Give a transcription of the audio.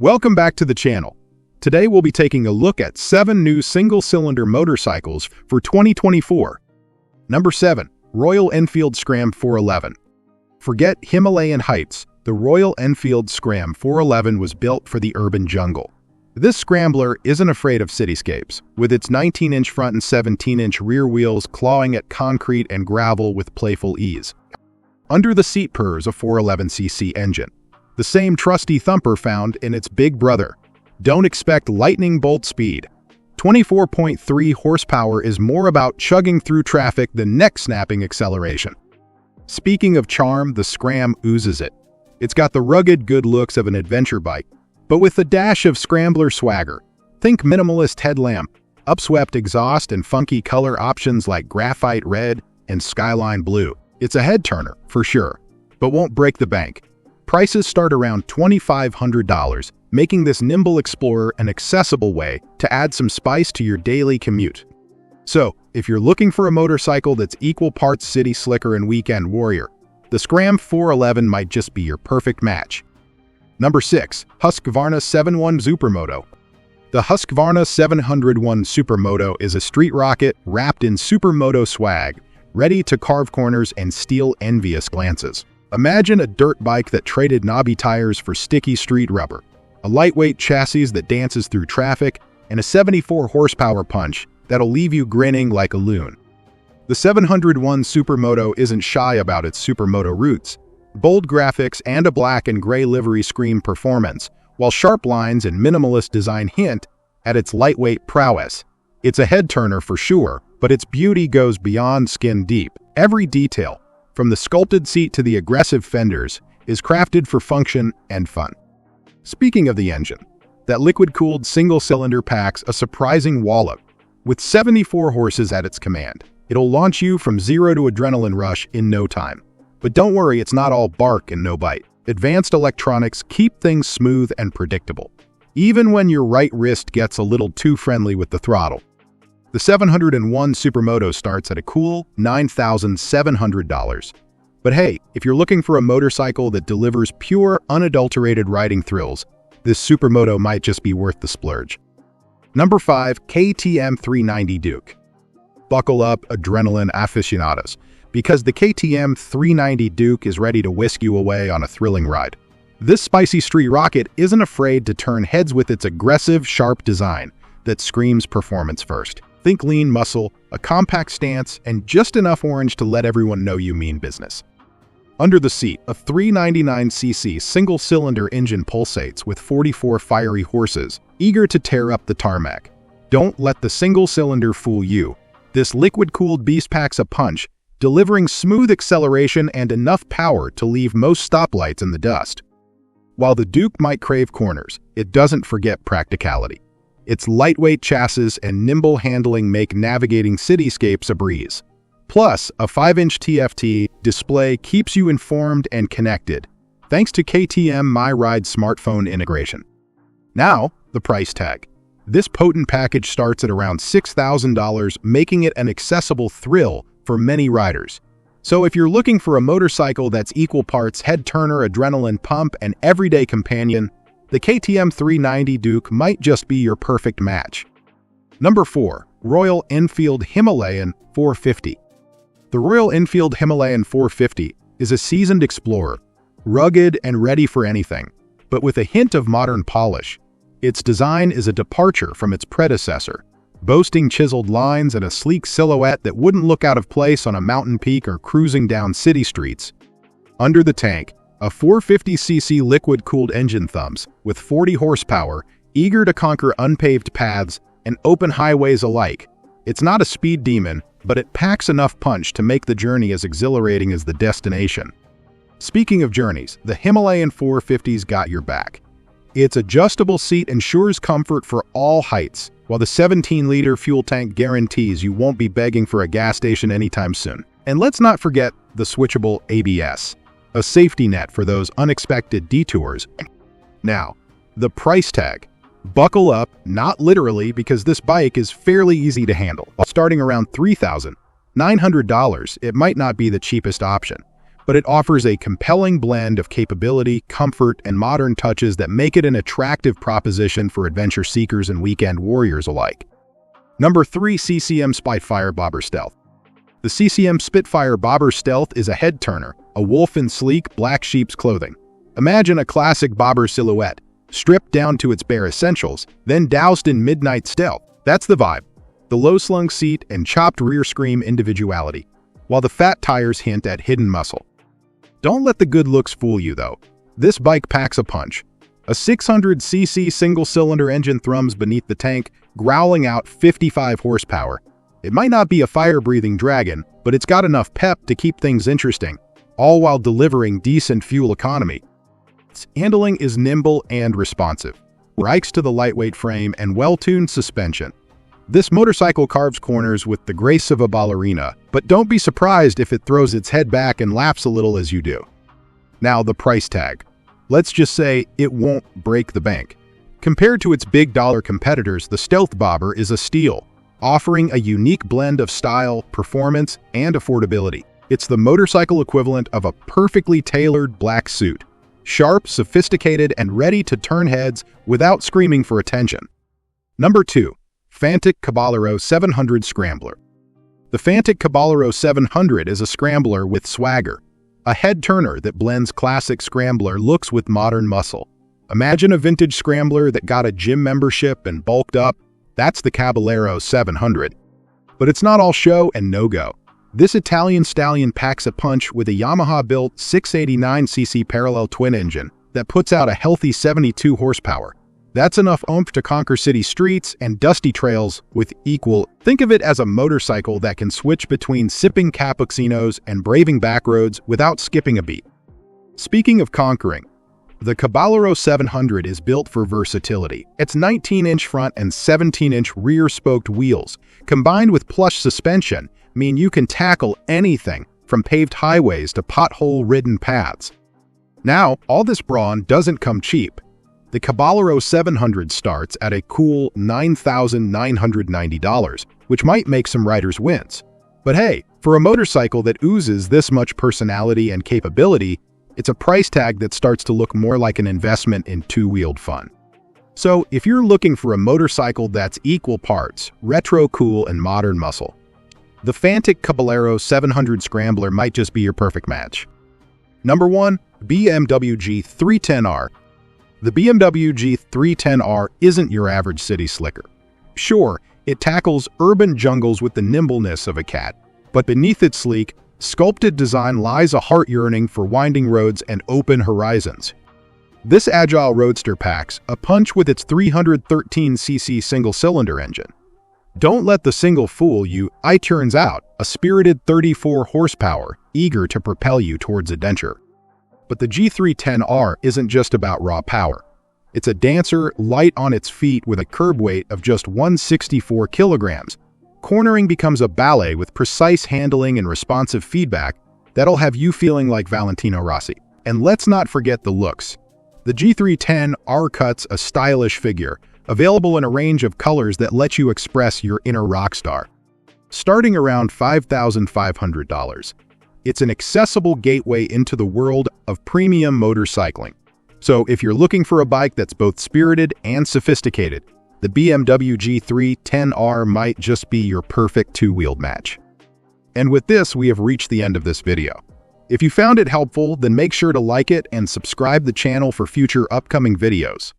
Welcome back to the channel. Today we'll be taking a look at 7 new single-cylinder motorcycles for 2024. Number 7. Royal Enfield Scram 411. Forget Himalayan heights. The Royal Enfield Scram 411 was built for the urban jungle. This Scrambler isn't afraid of cityscapes, with its 19-inch front and 17-inch rear wheels clawing at concrete and gravel with playful ease. Under the seat purrs a 411cc engine, the same trusty thumper found in its big brother. Don't expect lightning bolt speed. 24.3 horsepower is more about chugging through traffic than neck-snapping acceleration. Speaking of charm, the Scram oozes it. It's got the rugged good looks of an adventure bike, but with a dash of Scrambler swagger. Think minimalist headlamp, upswept exhaust, and funky color options like graphite red and skyline blue. It's a head-turner, for sure, but won't break the bank. Prices start around $2,500, making this nimble explorer an accessible way to add some spice to your daily commute. So, if you're looking for a motorcycle that's equal parts city slicker and weekend warrior, the Scram 411 might just be your perfect match. Number 6. Husqvarna 701 Supermoto. The Husqvarna 701 Supermoto is a street rocket wrapped in Supermoto swag, ready to carve corners and steal envious glances. Imagine a dirt bike that traded knobby tires for sticky street rubber, a lightweight chassis that dances through traffic, and a 74 horsepower punch that'll leave you grinning like a loon. The 701 Supermoto isn't shy about its Supermoto roots. Bold graphics and a black and gray livery scream performance, while sharp lines and minimalist design hint at its lightweight prowess. It's a head-turner for sure, but its beauty goes beyond skin deep. Every detail, from the sculpted seat to the aggressive fenders, is crafted for function and fun. Speaking of the engine, that liquid-cooled single-cylinder packs a surprising wallop. With 74 horses at its command, it'll launch you from zero to adrenaline rush in no time. But don't worry, it's not all bark and no bite. Advanced electronics keep things smooth and predictable, even when your right wrist gets a little too friendly with the throttle. The 701 Supermoto starts at a cool $9,700. But hey, if you're looking for a motorcycle that delivers pure, unadulterated riding thrills, this Supermoto might just be worth the splurge. Number 5. KTM 390 Duke. Buckle up, adrenaline aficionados, because the KTM 390 Duke is ready to whisk you away on a thrilling ride. This spicy street rocket isn't afraid to turn heads with its aggressive, sharp design that screams performance first. Think lean muscle, a compact stance, and just enough orange to let everyone know you mean business. Under the seat, a 399cc single-cylinder engine pulsates with 44 fiery horses, eager to tear up the tarmac. Don't let the single-cylinder fool you. This liquid-cooled beast packs a punch, delivering smooth acceleration and enough power to leave most stoplights in the dust. While the Duke might crave corners, it doesn't forget practicality. Its lightweight chassis and nimble handling make navigating cityscapes a breeze. Plus, a 5-inch TFT display keeps you informed and connected, thanks to KTM MyRide smartphone integration. Now, the price tag. This potent package starts at around $6,000, making it an accessible thrill for many riders. So if you're looking for a motorcycle that's equal parts head-turner, adrenaline pump, and everyday companion, the KTM 390 Duke might just be your perfect match. Number 4. Royal Enfield Himalayan 450. The Royal Enfield Himalayan 450 is a seasoned explorer, rugged and ready for anything, but with a hint of modern polish. Its design is a departure from its predecessor, boasting chiseled lines and a sleek silhouette that wouldn't look out of place on a mountain peak or cruising down city streets. Under the tank, a 450cc liquid-cooled engine thumps with 40 horsepower, eager to conquer unpaved paths and open highways alike. It's not a speed demon, but it packs enough punch to make the journey as exhilarating as the destination. Speaking of journeys, the Himalayan 450's got your back. Its adjustable seat ensures comfort for all heights, while the 17-liter fuel tank guarantees you won't be begging for a gas station anytime soon. And let's not forget the switchable ABS, a safety net for those unexpected detours. Now, the price tag. Buckle up, not literally, because this bike is fairly easy to handle. Starting around $3,900, it might not be the cheapest option, but it offers a compelling blend of capability, comfort, and modern touches that make it an attractive proposition for adventure seekers and weekend warriors alike. Number 3. CCM Spitfire Bobber Stealth. The CCM Spitfire Bobber Stealth is a head-turner, a wolf in sleek black sheep's clothing. Imagine a classic bobber silhouette, stripped down to its bare essentials, then doused in midnight stealth. That's the vibe. The low-slung seat and chopped rear scream individuality, while the fat tires hint at hidden muscle. Don't let the good looks fool you, though. This bike packs a punch. A 600cc single-cylinder engine thrums beneath the tank, growling out 55 horsepower. It might not be a fire-breathing dragon, but it's got enough pep to keep things interesting, all while delivering decent fuel economy. Its handling is nimble and responsive, thanks to the lightweight frame and well-tuned suspension. This motorcycle carves corners with the grace of a ballerina, but don't be surprised if it throws its head back and laughs a little as you do. Now, the price tag. Let's just say it won't break the bank. Compared to its big-dollar competitors, the Stealth Bobber is a steal, offering a unique blend of style, performance, and affordability. It's the motorcycle equivalent of a perfectly tailored black suit. Sharp, sophisticated, and ready to turn heads without screaming for attention. Number 2. Fantic Cabalero 700 Scrambler. The Fantic Cabalero 700 is a scrambler with swagger, a head-turner that blends classic scrambler looks with modern muscle. Imagine a vintage scrambler that got a gym membership and bulked up. That's the Caballero 700. But it's not all show and no-go. This Italian stallion packs a punch with a Yamaha-built 689cc parallel twin engine that puts out a healthy 72 horsepower. That's enough oomph to conquer city streets and dusty trails with equal. Think of it as a motorcycle that can switch between sipping cappuccinos and braving backroads without skipping a beat. Speaking of conquering, the Caballero 700 is built for versatility. Its 19-inch front and 17-inch rear spoked wheels, combined with plush suspension, mean you can tackle anything from paved highways to pothole-ridden paths. Now, all this brawn doesn't come cheap. The Caballero 700 starts at a cool $9,990, which might make some riders wince. But hey, for a motorcycle that oozes this much personality and capability, it's a price tag that starts to look more like an investment in two-wheeled fun. So, if you're looking for a motorcycle that's equal parts retro cool and modern muscle, the Fantic Cabalero 700 Scrambler might just be your perfect match. Number 1. BMW G310R. The BMW G310R isn't your average city slicker. Sure, it tackles urban jungles with the nimbleness of a cat, but beneath its sleek, sculpted design lies a heart yearning for winding roads and open horizons. This agile roadster packs a punch with its 313cc single-cylinder engine. Don't let the single fool you. It turns out a spirited 34 horsepower, eager to propel you towards adventure. But the G310R isn't just about raw power. It's a dancer light on its feet with a curb weight of just 164 kilograms. Cornering becomes a ballet with precise handling and responsive feedback that'll have you feeling like Valentino Rossi. And let's not forget the looks. The G310R cuts a stylish figure, available in a range of colors that let you express your inner rock star. Starting around $5,500, it's an accessible gateway into the world of premium motorcycling. So if you're looking for a bike that's both spirited and sophisticated, the BMW G310R might just be your perfect two-wheeled match. And with this, we have reached the end of this video. If you found it helpful, then make sure to like it and subscribe the channel for future upcoming videos.